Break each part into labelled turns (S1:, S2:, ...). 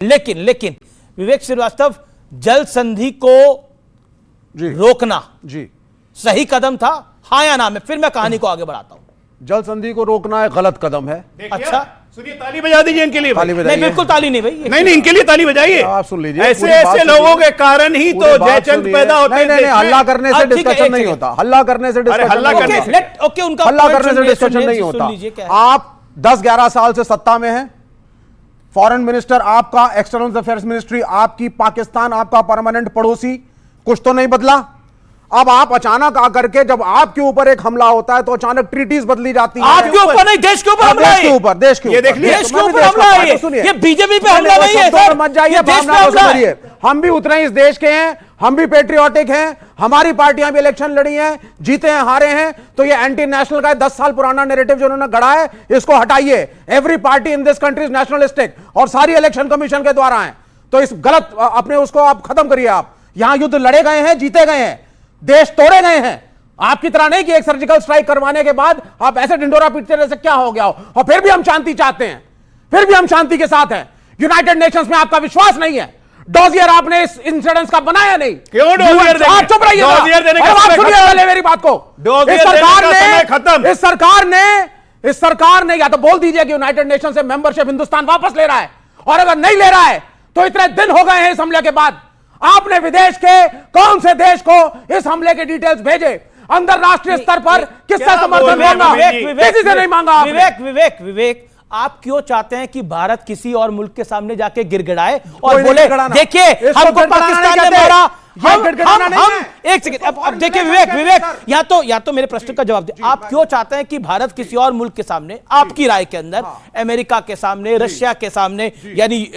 S1: लेकिन विवेक श्रीवास्तव, जल संधि को रोकना
S2: जी
S1: सही कदम था, हाँ या ना? में फिर मैं कहानी को आगे बढ़ाता हूं।
S2: जल संधि को रोकना एक गलत कदम है।
S1: अच्छा
S3: सुनिए, ताली बजा दीजिए इनके लिए।
S2: ताली
S1: नहीं,
S2: बजाइए।
S1: बिल्कुल ताली नहीं भाई,
S3: नहीं, इनके लिए ताली बजाइए।
S2: आप सुन लीजिए,
S3: ऐसे
S2: पूरी बात
S3: ऐसे
S2: सुनिए।
S3: लोगों के कारण ही तो जयचंद पैदा होते हैं।
S2: नहीं, हल्ला करने से
S1: ठीक है,
S2: डिस्कशन
S1: एक
S2: नहीं
S1: सेकंड।
S2: होता। हल्ला करने से डिस्कशन
S3: हल्ला
S2: नहीं
S3: करने
S2: होता।
S3: से-
S1: ओके, उनका
S2: हल्ला
S1: point
S2: करने से
S1: सुनिए,
S2: डिस्कशन नहीं
S1: सुन
S2: होता।
S1: लीजिए क्या है।
S2: आप 10-11 साल से सत्ता में हैं, फॉरेन मिनिस्टर आपका, एक्सटर्नल अफेयर्स मिनिस्ट्री आपकी, पाकिस्तान आपका परमानेंट पड़ोसी, कुछ तो नहीं बदला। अब आप अचानक आकर के जब आपके ऊपर एक हमला होता है तो अचानक ट्रीटीज बदली जाती है।
S1: आपके ऊपर नहीं, देश के ऊपर हमला
S2: देश
S1: है।
S2: के ऊपर, देश के
S3: ये
S2: ऊपर,
S3: देख लीजिए,
S1: देश के ऊपर हमला है। ये बीजेपी पे हमला नहीं है सर,
S2: मत जाइए,
S1: ये देश पे
S2: भावना को
S1: हमला है।
S2: समझिए। हम भी उतने ही इस देश के हैं, हम भी पेट्रियोटिक हैं, हमारी पार्टियां भी इलेक्शन लड़ी हैं, जीते हैं, हारे हैं। तो ये एंटी नेशनल का 10 साल पुराना नैरेटिव जो उन्होंने गढ़ा है, इसको हटाइए। Every party in this country is nationalistic और सारी इलेक्शन कमीशन के द्वारा है। तो इस गलत अपने उसको आप खत्म करिए। आप यहां युद्ध लड़े गए हैं, जीते गए हैं, देश तोड़े गए हैं। आपकी तरह नहीं कि एक सर्जिकल स्ट्राइक करवाने के बाद आप ऐसे ढिंडोरा पीटते रहे, क्या हो गया हो। और फिर भी हम शांति चाहते हैं, फिर भी हम शांति के साथ हैं। यूनाइटेड नेशंस में आपका विश्वास नहीं है। डोजियर आपने इस इंसिडेंस का बनाया नहीं।
S3: क्यों डोजियर देंगे?
S2: आप चुप रहिए।
S3: डोजियर देने का
S2: आप
S3: समय
S2: सुनिए
S3: खत्म।
S2: पहले मेरी बात को।
S3: डोजियर
S2: इस
S3: देने
S2: सरकार
S3: का समय खत्म।
S2: ने इस सरकार ने या तो बोल दीजिए कि यूनाइटेड नेशन से मेंबरशिप हिंदुस्तान वापस ले रहा है, और अगर नहीं ले रहा है तो इतने दिन हो गए हैं इस हमले के बाद, आपने विदेश के कौन से देश को इस हमले के डिटेल्स भेजे? अंतरराष्ट्रीय स्तर पर किसका समर्थन मांगा? किसी से नहीं मांगा आपने।
S1: विवेक, आप क्यों चाहते हैं कि भारत किसी और मुल्क के सामने जाके गिड़गिड़ाए
S2: कोई
S1: और
S2: नहीं
S1: बोले
S2: गिड़गिड़ाना।
S1: देखिए
S2: इसको
S1: हमको
S2: गिड़गिड़ाना
S1: पाकिस्तान
S2: नहीं
S1: ने
S2: कहते।
S1: मारा।
S2: ये गिड़गिड़ाना नहीं है।
S1: एक सेकंड, अब देखिए विवेक, या तो मेरे प्रश्न का जवाब दे। आप क्यों चाहते हैं कि भारत किसी और मुल्क के सामने, आपकी राय के अंदर, अमेरिका के सामने, रशिया के सामने, यानी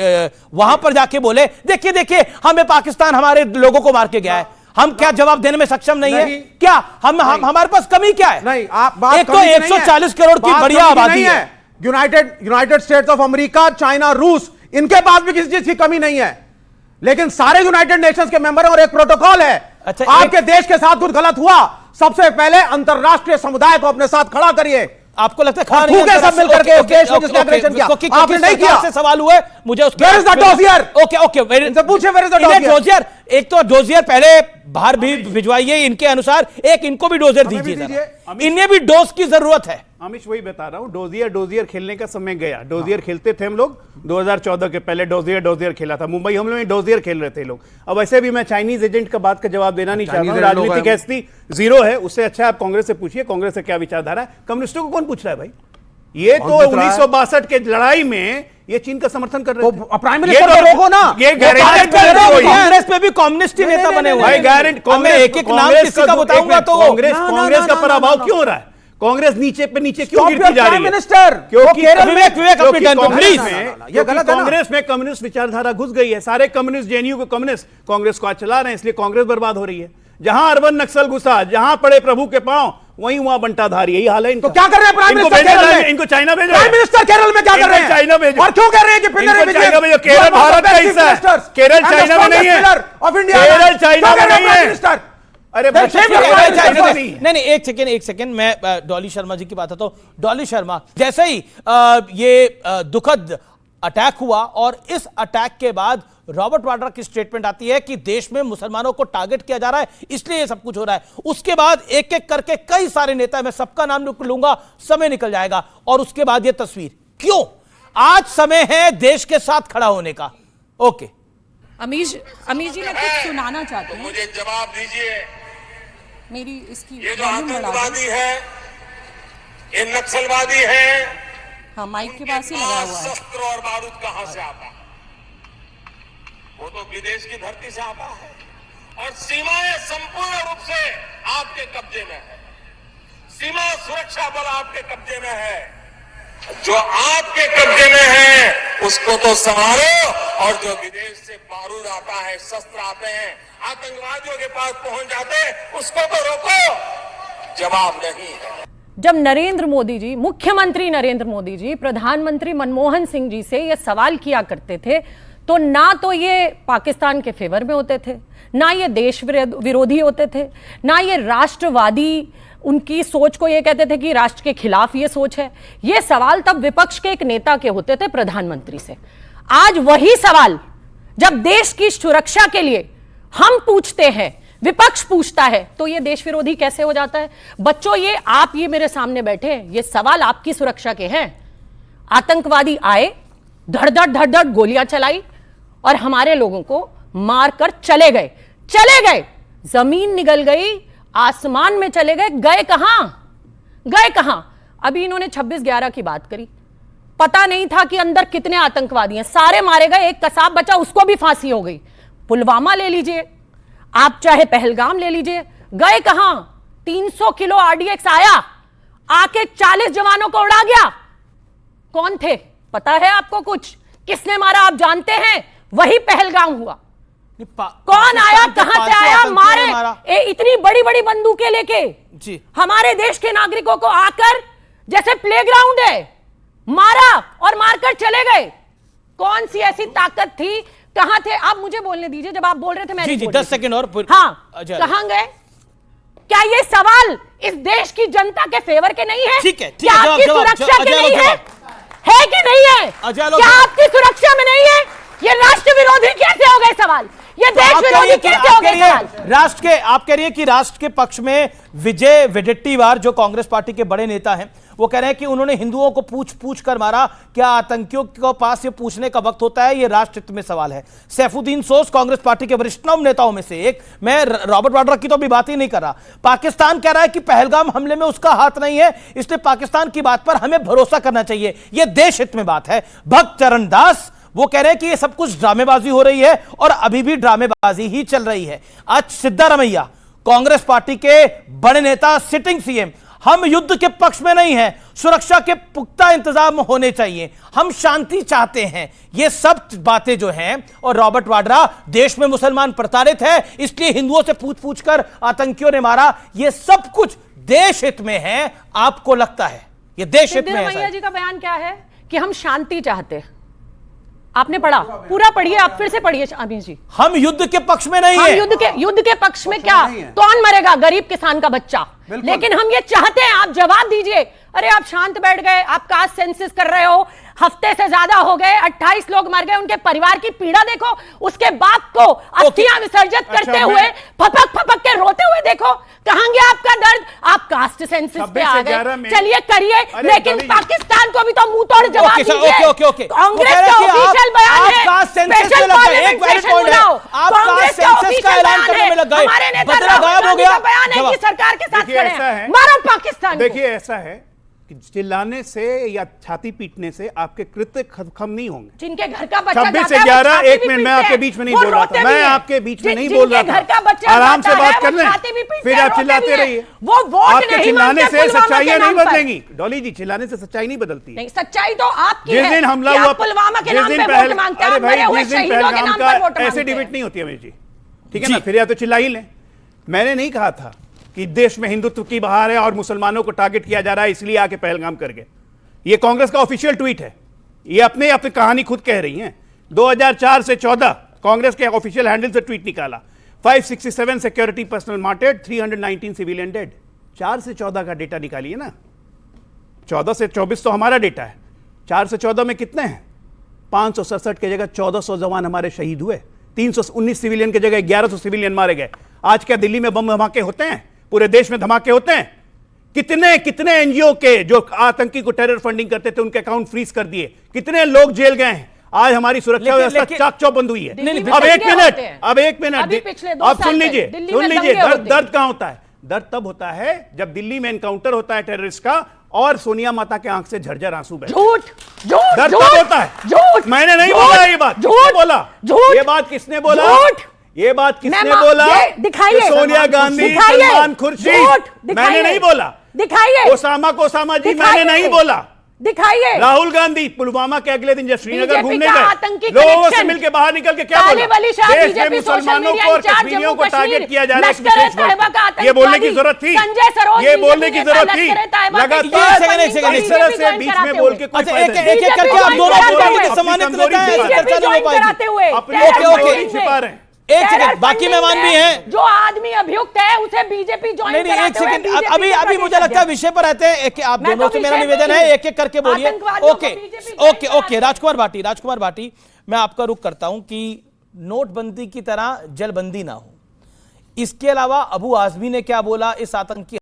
S1: वहां पर जाके बोले देखिए हमें पाकिस्तान हमारे लोगों को मार के गया है, हम क्या जवाब देने में सक्षम नहीं है? क्या हम हमारे पास कमी क्या है?
S2: नहीं, आप बात
S1: एक तो 140 करोड़ की बढ़िया आबादी है।
S2: United states of America, China, रूस, इनके पास भी किसी चीज की कमी नहीं है, लेकिन सारे यूनाइटेड नेशंस के मेंबर हैं और एक प्रोटोकॉल है।
S1: अच्छा,
S2: आपके देश के साथ कुछ गलत हुआ, सबसे पहले अंतरराष्ट्रीय समुदाय को अपने साथ खड़ा करिए।
S1: आपको लगता है खड़ा नहीं
S2: थूके
S1: है?
S2: सब मिलकर के देश में जिसने अग्रेशन किया, आपने नहीं किया।
S1: से सवाल हुआ है मुझे उसके।
S2: Where is the dossier?
S1: Okay
S2: इनसे पूछिए where is the dossier?
S1: Dossier, एक तो डोजियर पहले बाहर भी भिजवाइए इनके अनुसार, एक इनको भी डोजियर
S2: हमें भी
S1: दीजिए
S2: दीजिए।
S1: जरा। इन्हें भी डोज की जरूरत है।
S3: अमिश वही बता रहा हूं, डोजियर खेलने का समय गया। डोजियर खेलते थे हम लोग 2014 के पहले, डोजियर खेला था मुंबई हमले में, डोजियर खेल रहे थे लोग। अब ऐसे भी मैं चाइनीज एजेंट का बात का जवाब देना नहीं चाहता हूं, राजनीतिक हैस्ती जीरो है, उससे अच्छा आप कांग्रेस से पूछिए, कांग्रेस से क्या विचारधारा है। कम्युनिस्टों को कौन पूछ रहा है भाई? ये तो 1962 के लड़ाई में ये चीन का समर्थन कर रहे थे।
S2: तो प्राइम मिनिस्टर को रोको ना।
S3: ये गारंटी
S1: कांग्रेस में भी कम्युनिस्ट ही नेता बने हुए
S3: भाई,
S1: हैं।
S3: गारंटी
S1: कांग्रेस एक नाम किसी का बताऊंगा तो
S3: कांग्रेस का पराभव क्यों हो रहा है? कांग्रेस नीचे पे नीचे क्यों गिरती जा रही है?
S2: मिनिस्टर
S3: क्योंकि
S1: विवेक अपनी टर्न पे प्लीज।
S2: ये गलत है ना।
S3: कांग्रेस में कम्युनिस्ट विचारधारा घुस गई है। सारे कम्युनिस्ट, जेएनयू के कम्युनिस्ट कांग्रेस को आज चला रहे हैं, इसलिए कांग्रेस बर्बाद हो रही है। जहां अर्बन नक्सल घुसा, जहां पड़े प्रभु के पांव, वहीं वहां बंटाधारी। यही हाल है इनका।
S2: तो क्या कर रहे हैं प्राइम मिनिस्टर केरल में?
S3: इनको चाइना भेजो।
S2: प्राइम मिनिस्टर केरल में क्या कर रहे हैं?
S3: चाइना भेजो।
S2: और क्यों कह रहे हैं कि पिनरई विजयन,
S3: चाइना भेजो। केरल भारत का हिस्सा है, केरल चाइना में नहीं है।
S2: ऑफ इंडिया,
S3: केरल चाइना में नहीं है।
S2: मिनिस्टर
S3: अरे
S1: नहीं, एक सेकंड, मैं डॉली शर्मा जी की बात आता हूं। डॉली शर्मा, जैसे ही ये दुखद अटैक हुआ और इस अटैक के बाद रॉबर्ट वाड्रा की स्टेटमेंट आती है कि देश में मुसलमानों को टारगेट किया जा रहा है, इसलिए ये सब कुछ हो रहा है। उसके बाद एक एक करके कई सारे नेता, मैं सबका नाम लूंगा, समय निकल जाएगा, और उसके बाद ये तस्वीर। क्यों आज समय है देश के साथ खड़ा होने का? ओके,
S4: अमीश जी मैं कुछ सुनाना चाहती हूँ,
S5: मुझे जवाब दीजिए।
S4: मेरी इसकी
S5: ये जो
S4: वॉल्यूम बढ़ा दो।
S5: आतंकवादी है, ये नक्सलवादी है,
S4: हाँ, माइक के पास ही लगा हुआ है।
S5: शस्त्र और बारूद कहां से आता है? वो तो विदेश की धरती से आता है, और सीमाएं संपूर्ण रूप से आपके कब्जे में है। सीमा सुरक्षा बल आपके कब्जे में है। जो आपके कब्जे में है उसको तो संभालो, और जो विदेश से बारूद आता है, शस्त्र आते हैं, आतंकवादियों के पास पहुंच जाते हैं, उसको तो रोको। जवाब नहीं है।
S6: जब नरेंद्र मोदी जी, मुख्यमंत्री नरेंद्र मोदी जी प्रधानमंत्री मनमोहन सिंह जी से ये सवाल किया करते थे, तो ना तो ये पाकिस्तान के फेवर में होते थे, ना ये देश विरोधी होते थे, ना ये राष्ट्रवादी उनकी सोच को ये कहते थे कि राष्ट्र के खिलाफ ये सोच है। ये सवाल तब विपक्ष के एक नेता के होते थे, प्रधानमंत्री से। आज वही सवाल जब देश की सुरक्षा के लिए हम पूछते हैं, विपक्ष पूछता है, तो ये देश विरोधी कैसे हो जाता है? बच्चों, ये मेरे सामने बैठे हैं, ये सवाल आपकी सुरक्षा के हैं। आतंकवादी आए, धड़ धड़ गोलियां चलाई और हमारे लोगों को मारकर चले गए। जमीन निगल गई, आसमान में चले गए। गए कहां? अभी इन्होंने 26/11 की बात करी। पता नहीं था कि अंदर कितने आतंकवादी हैं, सारे मारे गए, एक कसाब बचा, उसको भी फांसी हो गई। पुलवामा ले लीजिए, आप चाहे पहलगाम ले लीजिए, गए कहां? 300 किलो RDX आया, आके 40 जवानों को उड़ा गया। कौन थे पता है आपको? कुछ किसने मारा आप जानते हैं? वही पहलगाम हुआ। कौन आया, कहां से आया? मारे इतनी बड़ी बंदूकें लेके
S1: जी
S6: हमारे देश के नागरिकों को आकर जैसे प्लेग्राउंड है, मारा और मारकर चले गए। कौन सी ऐसी ताकत थी? कहां थे आप? मुझे बोलने दीजिए, जब आप बोल रहे थे मैं
S1: जी 10 सेकंड और
S6: हाँ, कहां गए? क्या ये सवाल इस देश की जनता के फेवर के नहीं है?
S1: ठीक है,
S6: क्या आपकी सुरक्षा के नहीं है? है कि नहीं है? क्या आपकी सुरक्षा में नहीं है? ये राष्ट्र विरोधी कैसे हो गए सवाल? ये देश विरोधी कैसे हो गए सवाल?
S1: आप कह रही है कि राष्ट्र के पक्ष में विजय वडेट्टीवार, जो कांग्रेस पार्टी के बड़े नेता हैं, वो कह रहे हैं कि उन्होंने हिंदुओं को पूछ कर मारा। क्या आतंकियों के पास ये पूछने का वक्त होता है? ये राष्ट्र हित में सवाल है। सैफुद्दीन सोज, कांग्रेस पार्टी के वरिष्ठतम नेताओं में से एक, मैं रॉबर्ट वाड्रा की तो अभी बात ही नहीं कर रहा। पाकिस्तान कह रहा है कि पहलगाम हमले में उसका हाथ नहीं है, इसलिए पाकिस्तान की बात पर हमें भरोसा करना चाहिए। यह देश हित में बात है। भक्त चरण दास वो कह रहे हैं कि ये सब कुछ ड्रामेबाजी हो रही है और अभी भी ड्रामेबाजी ही चल रही है। आज सिद्धारमैया, कांग्रेस पार्टी के बड़े नेता, सिटिंग सीएम, हम युद्ध के पक्ष में नहीं हैं, सुरक्षा के पुख्ता इंतजाम होने चाहिए, हम शांति चाहते हैं। ये सब बातें जो हैं, और रॉबर्ट वाड्रा, देश में मुसलमान प्रताड़ित है इसलिए हिंदुओं से पूछ कर आतंकियों ने मारा, ये सब कुछ देश हित में है। आपको लगता है ये देश हित में है?
S6: सिद्धारमैया जी का बयान क्या है कि हम शांति चाहते हैं। आपने पढ़ा? पूरा पढ़िए, आप फिर से पढ़िए अमीश जी।
S1: हम युद्ध के पक्ष में नहीं
S6: हम
S1: है।
S6: युद्ध के पक्ष में क्या? कौन मरेगा? गरीब किसान का बच्चा। लेकिन हम ये चाहते हैं, आप जवाब दीजिए। अरे आप शांत बैठ गए, आप कास्ट सेंसस कर रहे हो, हफ्ते से ज्यादा हो गए, 28 लोग मर गए, उनके परिवार की पीड़ा देखो, उसके बाप को अस्थियां विसर्जित करते हुए फपक के रोते हुए देखो। कहां गया आपका दर्द? आप कास्ट सेंसस पे आ गए, चलिए करिए, लेकिन पाकिस्तान को भी तो मुंह तोड़ जवाब दीजिए। कांग्रेस का ऑफिशियल बयान है, स्पेशल पार्लियामेंट सेशन बुलाओ। कांग्रेस का ऑफिशियल हमारे नेता राहुल गांधी का बयान है कि सरकार के साथ खड़े हैं, मारो पाकिस्तान।
S3: देखिए ऐसा है कि चिल्लाने से या छाती पीटने से आपके कृत्य खत्म नहीं होंगे।
S6: जिनके घर का बच्चा
S3: 26 से 11, एक मिनट, मैं आपके बीच में नहीं बोल रहा था, मैं आपके बीच में नहीं बोल रहा था। आराम से बात कर लें, फिर आप चिल्लाते रहिए।
S6: वो वोट
S3: आपके चिल्लाने से सच्चाइयां नहीं बदलेंगी डॉली जी, चिल्लाने से सच्चाई नहीं बदलती।
S6: नहीं, सच्चाई तो आपकी है।
S3: जिस दिन हमला हुआ,
S6: पुलवामा के नाम पे वोट मांगते हैं,
S3: अरे भाई
S6: मरे
S3: जिस दिन
S6: शहीदों के नाम पर वोट
S3: पहलगाम का ऐसे
S6: मांगते हैं।
S3: डिबेट नहीं होती अमीर जी, ठीक है ना? फिर या तो चिल्ला ही लें। मैंने नहीं कहा था कि देश में हिंदुत्व की बहार है और मुसलमानों को टारगेट किया जा रहा है इसलिए आके पहलगाम कर गए। ये कांग्रेस का ऑफिशियल ट्वीट है, ये अपनी कहानी खुद कह रही हैं। 2004 से 14 कांग्रेस के ऑफिशियल हैंडल से ट्वीट निकाला। 567 सिक्योरिटी पर्सनल मार्टेड, 319 सिविलियन डेड। 4 से 14 का डेटा निकालिए ना, 14 से 24 तो हमारा डेटा है, 4 से 14 में कितने हैं? 567 की जगह 1400 जवान हमारे शहीद हुए, 319 सिविलियन की जगह 1100 सिविलियन मारे गए। आज क्या दिल्ली में बम धमाके होते हैं? पूरे देश में धमाके होते हैं? कितने एनजीओ के जो आतंकी को टेरर फंडिंग करते थे उनके अकाउंट फ्रीज कर दिए, कितने लोग जेल गए हैं। आज हमारी सुरक्षा व्यवस्था चाक चौबंद हुई है। अब एक मिनट, अब सुन लीजिए, दर्द कहां होता है? दर्द तब होता है जब दिल्ली में एनकाउंटर होता है टेररिस्ट का और सोनिया माता के आंख से झरझर आंसू बहते हैं। दर्द तब होता है। मैंने नहीं बोला ये बात, किसने बोला ये बात? किसने बोला ये बात? किसने बोला?
S6: दिखाइए।
S3: सोनिया गांधी, सलमान खुर्शीद, मैंने नहीं बोला।
S6: दिखाइए।
S3: ओसामा जी, मैंने नहीं बोला।
S6: दिखाइए।
S3: राहुल गांधी पुलवामा के अगले दिन जब श्रीनगर घूमने गए, लोगों से मिलकर बाहर निकल के क्या बोला? देश में मुसलमानों को और कश्मीरियों को टारगेट किया जा रहा है। ये बोलने की जरूरत थी, ये बोलने की जरूरत थी। लगातार इस तरह से बीच में बोल के कुछ
S1: एक करके आप दोनों सम्मानित
S3: छिपा रहे हैं।
S1: एक सेकंड, बाकी मेहमान भी हैं।
S6: जो आदमी अभियुक्त है उसे बीजेपी ज्वाइन
S1: नहीं, एक सेकंड, अभी मुझे लगता है विषय पर रहते हैं। आप दोनों से मेरा निवेदन है, एक एक करके बोलिए। ओके, राजकुमार भाटी, मैं आपका रुख करता हूं कि नोटबंदी की तरह जलबंदी ना हो। इसके अलावा अबू आजमी ने क्या बोला इस आतंकी